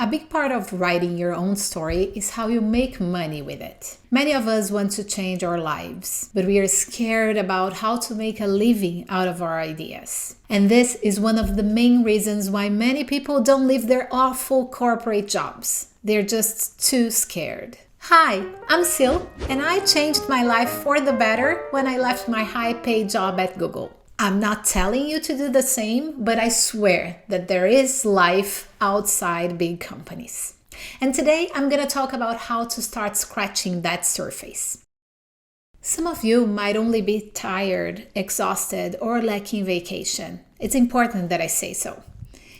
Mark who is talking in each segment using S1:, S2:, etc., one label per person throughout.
S1: A big part of writing your own story is how you make money with it. Many of us want to change our lives, but we are scared about how to make a living out of our ideas. And this is one of the main reasons why many people don't leave their awful corporate jobs. They're just too scared. Hi, I'm Sil, and I changed my life for the better when I left my high-paid job at Google. I'm not telling you to do the same, but I swear that there is life outside big companies. And today I'm going to talk about how to start scratching that surface. Some of you might only be tired, exhausted, or lacking vacation. It's important that I say so.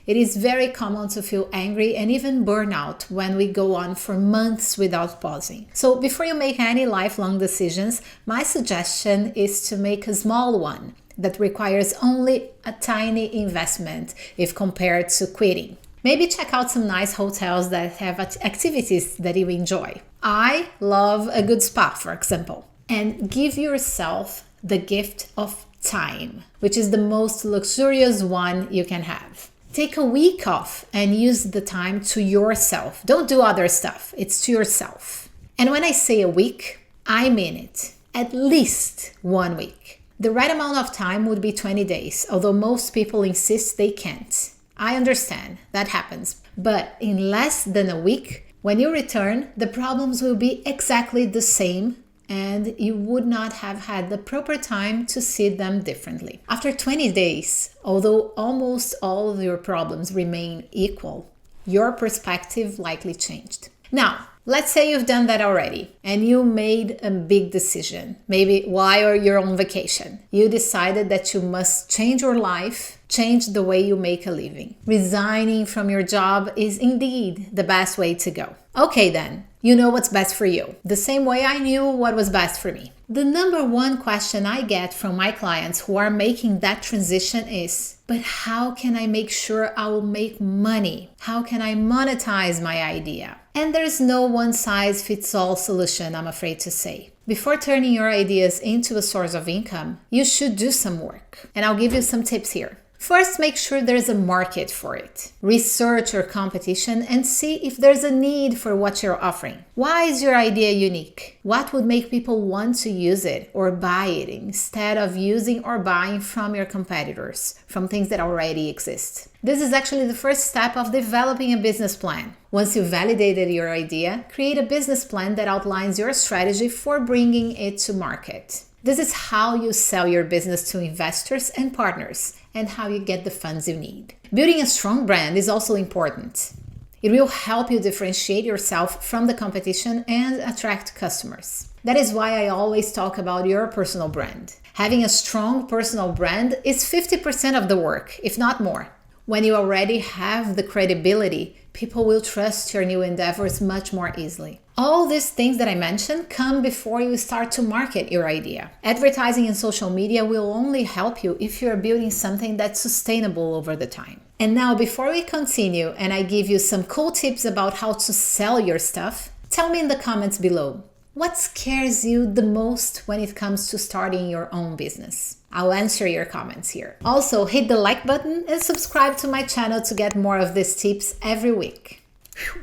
S1: It is very common to feel angry and even burnout when we go on for months without pausing. So before you make any lifelong decisions, my suggestion is to make a small one that requires only a tiny investment if compared to quitting. Maybe check out some nice hotels that have activities that you enjoy. I love a good spa, for example. And give yourself the gift of time, which is the most luxurious one you can have. Take a week off and use the time to yourself. Don't do other stuff. It's to yourself. And when I say a week, I mean it. At least 1 week. The right amount of time would be 20 days, although most people insist they can't. I understand, that happens. But in less than a week, when you return, the problems will be exactly the same and you would not have had the proper time to see them differently. After 20 days, although almost all of your problems remain equal, your perspective likely changed. Now, let's say you've done that already and you made a big decision, maybe while you're on vacation. You decided that you must change your life, change the way you make a living. Resigning from your job is indeed the best way to go. Okay then, you know what's best for you, the same way I knew what was best for me. The number one question I get from my clients who are making that transition is, but how can I make sure I will make money? How can I monetize my idea? And there's no one-size-fits-all solution, I'm afraid to say. Before turning your ideas into a source of income, you should do some work. And I'll give you some tips here. First, make sure there's a market for it. Research your competition and see if there's a need for what you're offering. Why is your idea unique? What would make people want to use it or buy it instead of using or buying from your competitors, from things that already exist? This is actually the first step of developing a business plan. Once you've validated your idea, create a business plan that outlines your strategy for bringing it to market. This is how you sell your business to investors and partners, and how you get the funds you need. Building a strong brand is also important. It will help you differentiate yourself from the competition and attract customers. That is why I always talk about your personal brand. Having a strong personal brand is 50% of the work, if not more. When you already have the credibility, people will trust your new endeavors much more easily. All these things that I mentioned come before you start to market your idea. Advertising and social media will only help you if you're building something that's sustainable over the time. And now, before we continue and I give you some cool tips about how to sell your stuff, tell me in the comments below, what scares you the most when it comes to starting your own business? I'll answer your comments here. Also, hit the like button and subscribe to my channel to get more of these tips every week.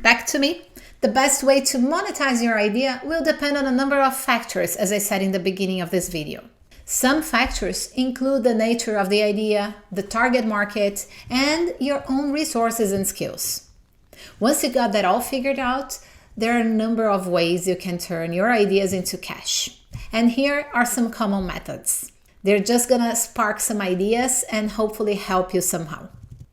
S1: Back to me. The best way to monetize your idea will depend on a number of factors, as I said in the beginning of this video. Some factors include the nature of the idea, the target market, and your own resources and skills. Once you got that all figured out, there are a number of ways you can turn your ideas into cash. And here are some common methods. They're just gonna spark some ideas and hopefully help you somehow.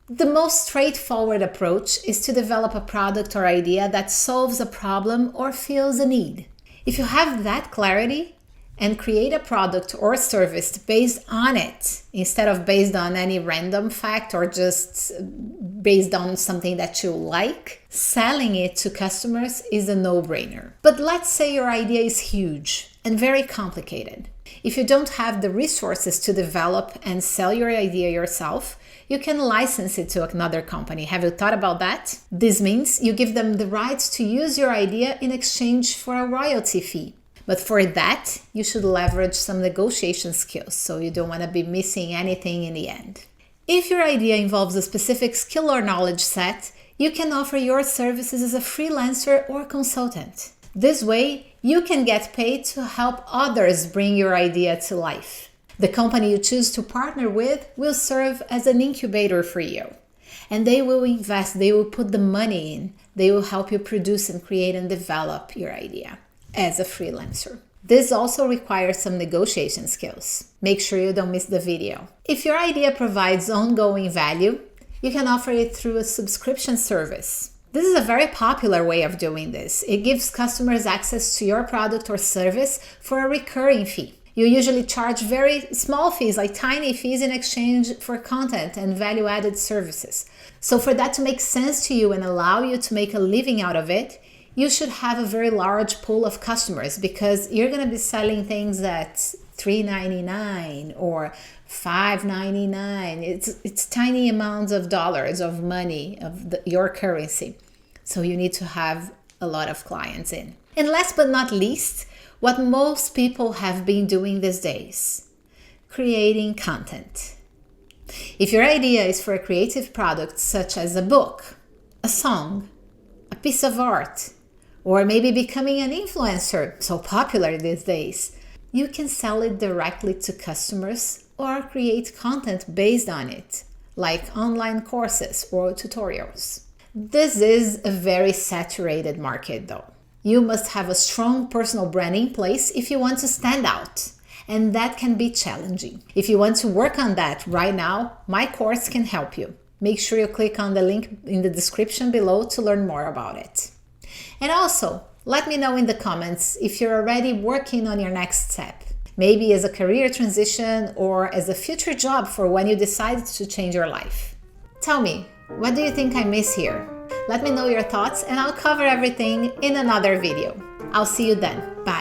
S1: The most straightforward approach is to develop a product or idea that solves a problem or fills a need. If you have that clarity and create a product or service based on it, instead of based on any random fact or just based on something that you like, selling it to customers is a no-brainer. But let's say your idea is huge and very complicated. If you don't have the resources to develop and sell your idea yourself, you can license it to another company. Have you thought about that? This means you give them the rights to use your idea in exchange for a royalty fee. But for that, you should leverage some negotiation skills, so you don't want to be missing anything in the end. If your idea involves a specific skill or knowledge set, You can offer your services as a freelancer or consultant. This way, you can get paid to help others bring your idea to life. The company you choose to partner with will serve as an incubator for you. And they will invest, they will put the money in, they will help you produce and create and develop your idea as a freelancer. This also requires some negotiation skills. Make sure you don't miss the video. If your idea provides ongoing value, you can offer it through a subscription service. This is a very popular way of doing this. It gives customers access to your product or service for a recurring fee. You usually charge very small fees, like tiny fees, in exchange for content and value-added services. So for that to make sense to you and allow you to make a living out of it, you should have a very large pool of customers, because you're going to be selling things at $3.99 or $5.99. It's tiny amounts of dollars, of money, of your currency. So you need to have a lot of clients in. And last but not least, what most people have been doing these days: creating content. If your idea is for a creative product such as a book, a song, a piece of art, or maybe becoming an influencer, so popular these days, you can sell it directly to customers or create content based on it, like online courses or tutorials. This is a very saturated market though. You must have a strong personal brand in place if you want to stand out, and that can be challenging. If you want to work on that right now, my course can help you. Make sure you click on the link in the description below to learn more about it. And also, let me know in the comments if you're already working on your next step, maybe as a career transition or as a future job for when you decide to change your life. Tell me, what do you think I miss here? Let me know your thoughts and I'll cover everything in another video. I'll see you then. Bye.